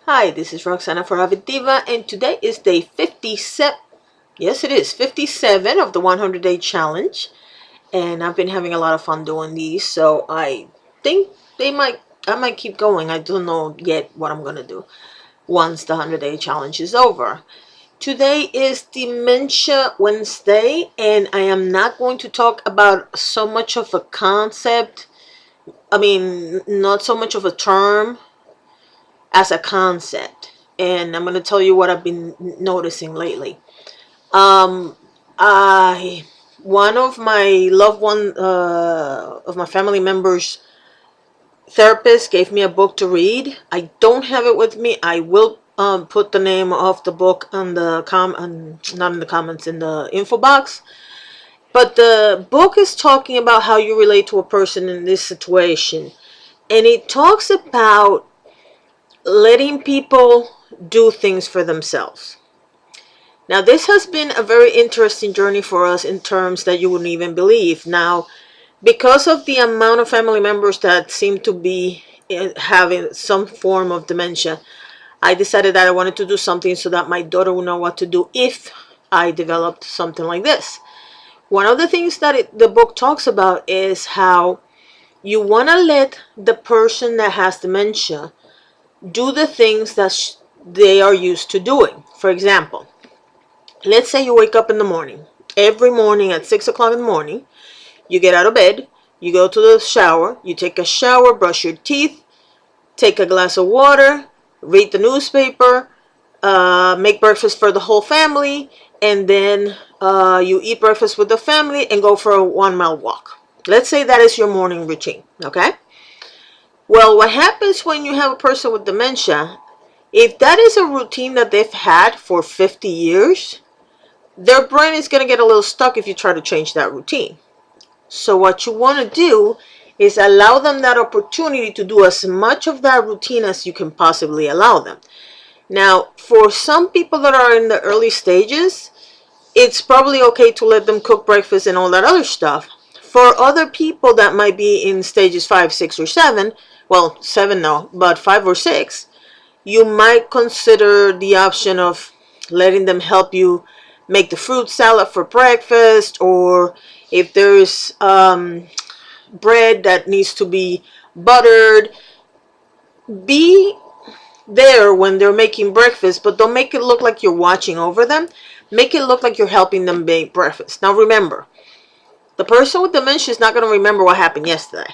Hi, this is Roxana for Avid Diva, and today is day 57. Yes, it is 57 of the 100-day challenge, and I've been having a lot of fun doing these. So I think I might keep going. I don't know yet what I'm gonna do once the 100-day challenge is over. Today is Dementia Wednesday, and I am not going to talk about so much of a concept. I mean, not so much of a term as a concept, and I'm going to tell you what I've been noticing lately. um I One of my loved one of my family members therapist gave me a book to read. I don't have it with me. I will put the name of the book on the not in the comments, in the info box. But the book is talking about how you relate to a person in this situation, and it talks about letting people do things for themselves. Now, this has been a very interesting journey for us in terms that you wouldn't even believe. Now, because of the amount of family members that seem to be having some form of dementia, I decided that I wanted to do something so that my daughter would know what to do if I developed something like this. One of the things that the book talks about is how you want to let the person that has dementia do the things that they are used to doing. For example, let's say you wake up in the morning. Every morning at 6 o'clock in the morning, you get out of bed, you go to the shower, you take a shower, brush your teeth, take a glass of water, read the newspaper, make breakfast for the whole family, and then you eat breakfast with the family and go for a 1 mile walk. Let's say that is your morning routine, okay? Well, what happens when you have a person with dementia, if that is a routine that they've had for 50 years, their brain is going to get a little stuck if you try to change that routine. So what you want to do is allow them that opportunity to do as much of that routine as you can possibly allow them. Now, for some people that are in the early stages, it's probably okay to let them cook breakfast and all that other stuff. For other people that might be in stages 5, 6, or 7, well, 7 no, but 5 or 6, you might consider the option of letting them help you make the fruit salad for breakfast, or if there's bread that needs to be buttered, be there when they're making breakfast, but don't make it look like you're watching over them. Make it look like you're helping them make breakfast. Now remember, the person with dementia is not going to remember what happened yesterday.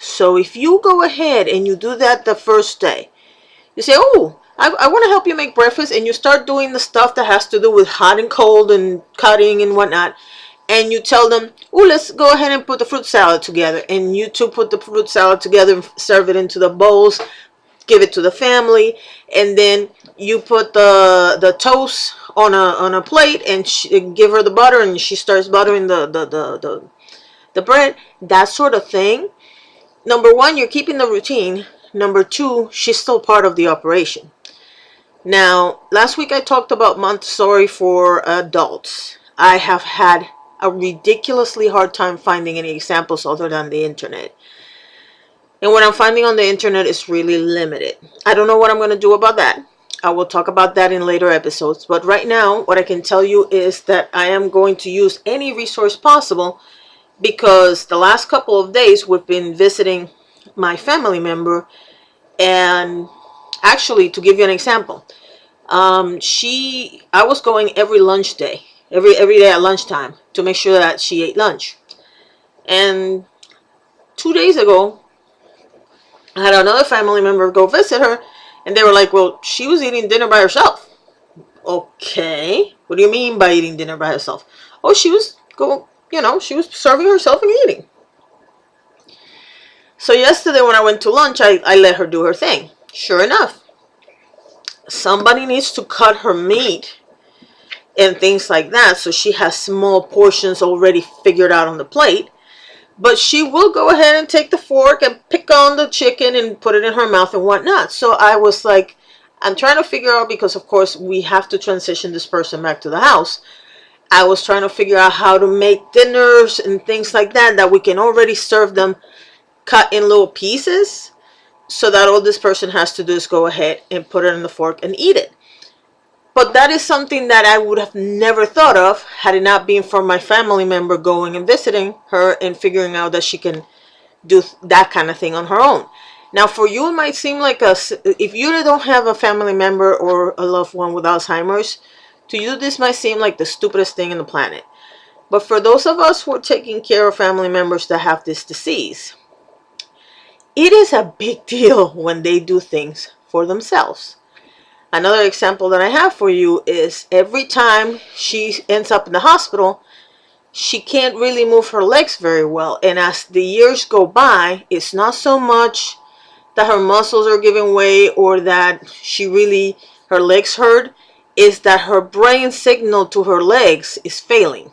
So if you go ahead and you do that the first day, you say, oh, I want to help you make breakfast, and you start doing the stuff that has to do with hot and cold and cutting and whatnot, and you tell them, oh, let's go ahead and put the fruit salad together, and you two put the fruit salad together and serve it into the bowls, give it to the family, and then you put the toast on a plate and give her the butter, and she starts buttering the bread, that sort of thing. Number one, you're keeping the routine. Number two, she's still part of the operation. Now, last week I talked about Montessori for adults. I have had a ridiculously hard time finding any examples other than the internet. And what I'm finding on the internet is really limited. I don't know what I'm going to do about that. I will talk about that in later episodes. But right now, what I can tell you is that I am going to use any resource possible, because the last couple of days we've been visiting my family member. And actually, to give you an example, I was going every lunch day, every day at lunchtime, to make sure that she ate lunch. And 2 days ago, I had another family member go visit her, and they were like, well, she was eating dinner by herself. Okay, what do you mean by eating dinner by herself? Oh, she was she was serving herself and eating. So yesterday when I went to lunch, I let her do her thing. Sure enough, somebody needs to cut her meat and things like that, so she has small portions already figured out on the plate. But she will go ahead and take the fork and pick on the chicken and put it in her mouth and whatnot. So I was like, I'm trying to figure out, because of course we have to transition this person back to the house. I was trying to figure out how to make dinners and things like that we can already serve them cut in little pieces, So that all this person has to do is go ahead and put it on the fork and eat it. But that is something that I would have never thought of had it not been for my family member going and visiting her and figuring out that she can do that kind of thing on her own. Now, for you, it might seem like if you don't have a family member or a loved one with Alzheimer's, to you, this might seem like the stupidest thing in the planet. But for those of us who are taking care of family members that have this disease, it is a big deal when they do things for themselves. Another example that I have for you is every time she ends up in the hospital, she can't really move her legs very well. And as the years go by, it's not so much that her muscles are giving way or that her legs hurt, is that her brain signal to her legs is failing.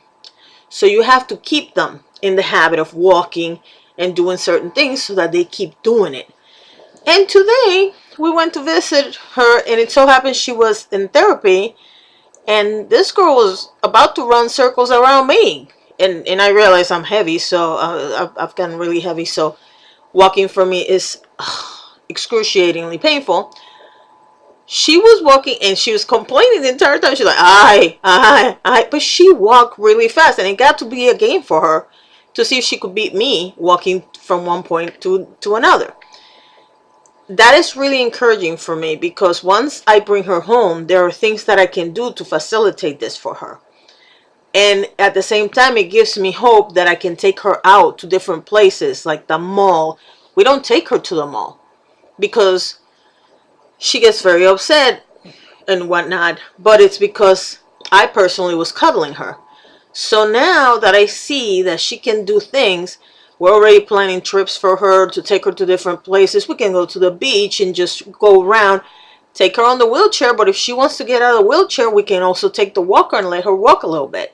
So you have to keep them in the habit of walking and doing certain things so that they keep doing it. And today we went to visit her, and it so happened she was in therapy, and this girl was about to run circles around me. And I realize I'm heavy, so I've gotten really heavy, so walking for me is excruciatingly painful. She was walking and she was complaining the entire time. She's like, I. But she walked really fast, and it got to be a game for her to see if she could beat me walking from one point to another. That is really encouraging for me, because once I bring her home, there are things that I can do to facilitate this for her. And at the same time, it gives me hope that I can take her out to different places, like the mall. We don't take her to the mall because she gets very upset and whatnot, but it's because I personally was cuddling her. So now that I see that she can do things, we're already planning trips for her to take her to different places. We can go to the beach and just go around, take her on the wheelchair, but if she wants to get out of the wheelchair, we can also take the walker and let her walk a little bit.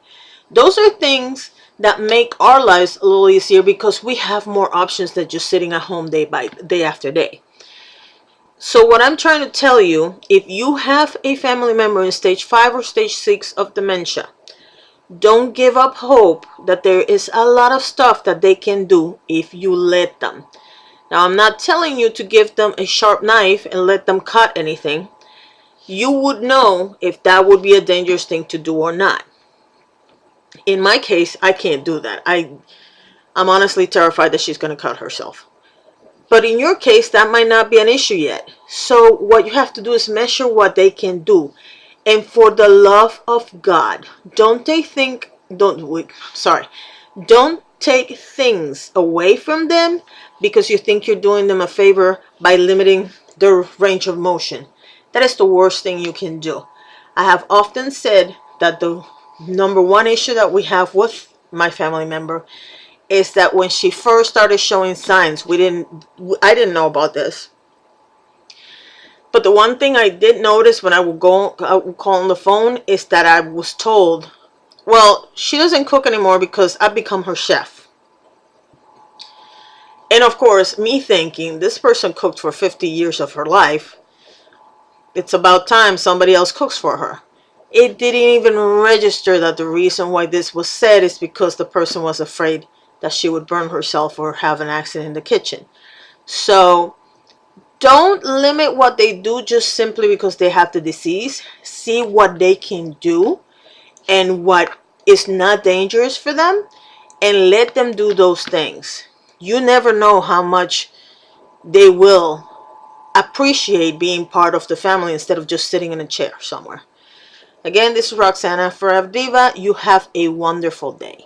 Those are things that make our lives a little easier because we have more options than just sitting at home day after day. So what I'm trying to tell you, if you have a family member in stage 5 or stage 6 of dementia, don't give up hope that there is a lot of stuff that they can do if you let them. Now, I'm not telling you to give them a sharp knife and let them cut anything. You would know if that would be a dangerous thing to do or not. In my case, I can't do that. I'm honestly terrified that she's going to cut herself. But in your case, that might not be an issue yet. So what you have to do is measure what they can do. And for the love of God, don't take things away from them because you think you're doing them a favor by limiting their range of motion. That is the worst thing you can do. I have often said that the number one issue that we have with my family member is that when she first started showing signs, I didn't know about this. But the one thing I did notice when I would call on the phone is that I was told, well, she doesn't cook anymore because I've become her chef. And of course, me thinking, this person cooked for 50 years of her life. It's about time somebody else cooks for her. It didn't even register that the reason why this was said is because the person was afraid that she would burn herself or have an accident in the kitchen. So don't limit what they do just simply because they have the disease. See what they can do and what is not dangerous for them, and let them do those things. You never know how much they will appreciate being part of the family instead of just sitting in a chair somewhere. Again, this is Roxana for Diva. You have a wonderful day.